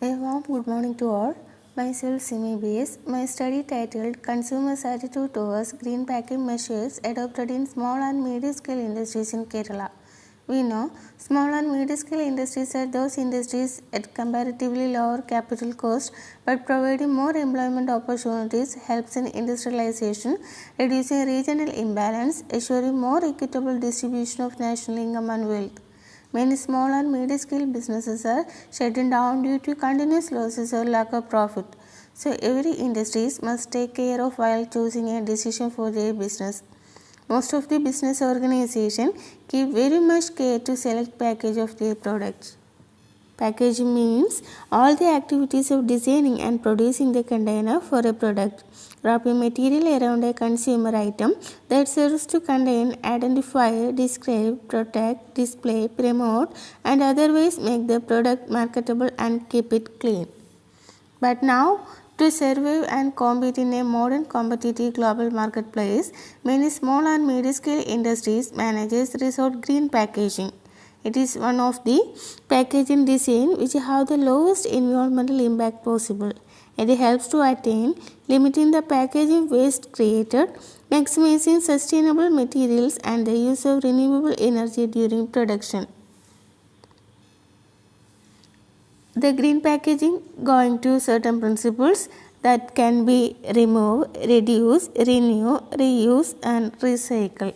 A warm good morning to all. Myself Simi BS. My study titled Consumers' Attitude Towards Green Packing Measures Adopted in Small and Medium Scale Industries in Kerala. We know small and medium scale industries are those industries at comparatively lower capital cost but providing more employment opportunities, helps in industrialization, reducing regional imbalance, assuring more equitable distribution of national income and wealth. Many small and medium scale businesses are shutting down due to continuous losses or lack of profit. So every industry must take care of while choosing a decision for their business. Most of the business organizations give very much care to select package of their products. Packaging means all the activities of designing and producing the container for a product. Wrapping material around a consumer item that serves to contain, identify, describe, protect, display, promote, and otherwise make the product marketable and keep it clean. But now, to survive and compete in a modern competitive global marketplace, many small and medium scale industries managers resort green packaging. It is one of the packaging design which have the lowest environmental impact possible. It helps to attain limiting the packaging waste created, maximizing sustainable materials and the use of renewable energy during production. The green packaging going to certain principles that can be remove, reduce, renew, reuse and recycle.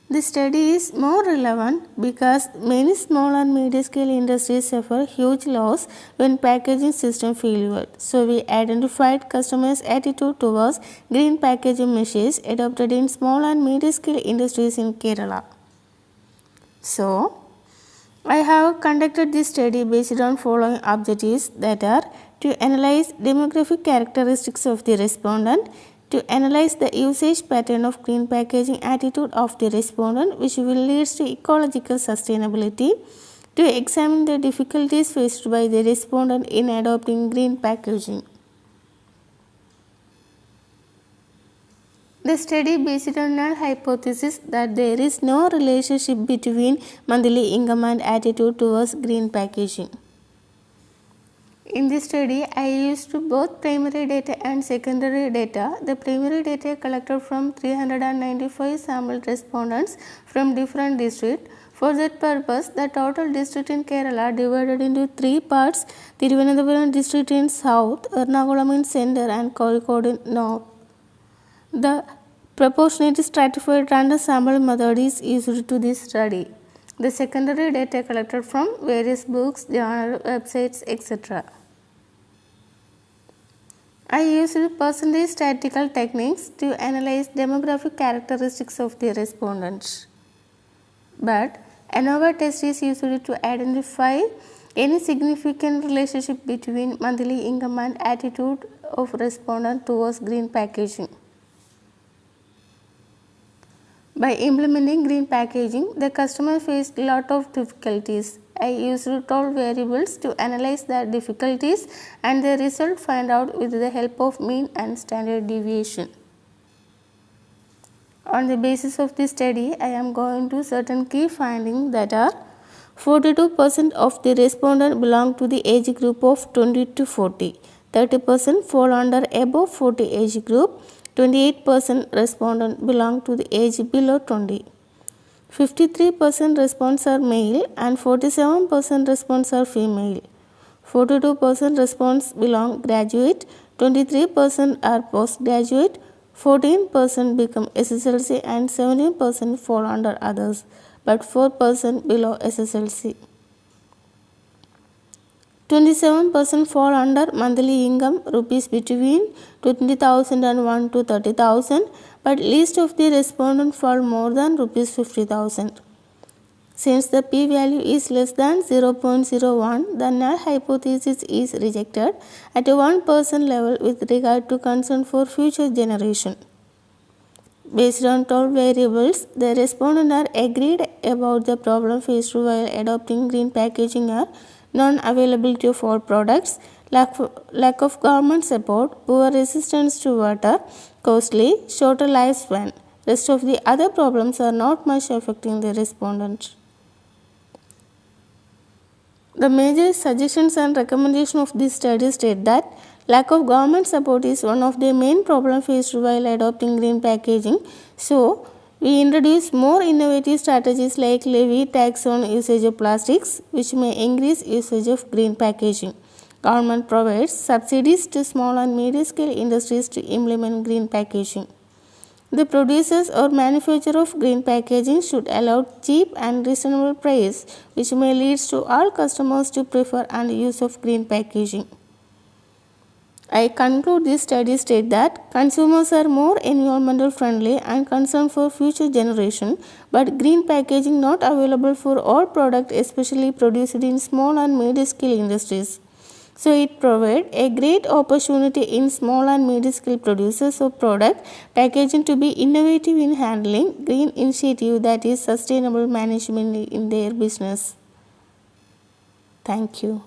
This study is more relevant because many small and medium scale industries suffer huge loss when packaging system failure. So we identified customers' attitude towards green packaging measures adopted in small and medium scale industries in Kerala. So I have conducted this study based on following objectives that are to analyze demographic characteristics of the respondent, to analyze the usage pattern of green packaging attitude of the respondent which will lead to ecological sustainability, to examine the difficulties faced by the respondent in adopting green packaging. The study based on null hypothesis that there is no relationship between monthly income and attitude towards green packaging. In this study, I used both primary data and secondary data. The primary data collected from 395 sampled respondents from different districts. For that purpose, the total district in Kerala divided into three parts: Thiruvananthapuram district in south, Ernakulam in center and Kozhikode in north. The proportionate stratified random sample method is used to this study. The secondary data collected from various books, journals, websites, etc. I used percentage statistical techniques to analyze demographic characteristics of the respondents. But ANOVA test is used to identify any significant relationship between monthly income and attitude of respondent towards green packaging. By implementing green packaging, the customer faced a lot of difficulties. I used 12 variables to analyze the difficulties and the result find out with the help of mean and standard deviation. On the basis of this study, I am going to certain key findings that are 42% of the respondents belong to the age group of 20 to 40, 30% fall under above 40 age group, 28% respondents belong to the age below 20. 53% response are male and 47% response are female. 42% response belong graduate, 23% are postgraduate, 14% become SSLC and 17% fall under others, but 4% below SSLC. 27% fall under monthly income rupees between 20,000 and 1 to 30,000, but least of the respondents fall more than rupees 50,000. Since the p-value is less than 0.01, the null hypothesis is rejected at a 1% level with regard to concern for future generation. Based on 12 variables, the respondents are agreed about the problem faced while adopting green packaging are non-availability of all products, lack of government support, poor resistance to water, costly, shorter lifespan. Rest of the other problems are not much affecting the respondents. The major suggestions and recommendations of this study state that lack of government support is one of the main problems faced while adopting green packaging. So, we introduce more innovative strategies like levy tax on usage of plastics, which may increase usage of green packaging. Government provides subsidies to small and medium scale industries to implement green packaging. The producers or manufacturer of green packaging should allow cheap and reasonable price, which may lead to all customers to prefer and use of green packaging. I conclude this study state that consumers are more environmental friendly and concerned for future generation, but green packaging not available for all products, especially produced in small and medium scale industries. So it provides a great opportunity in small and medium scale producers of product packaging to be innovative in handling green initiative that is sustainable management in their business. Thank you.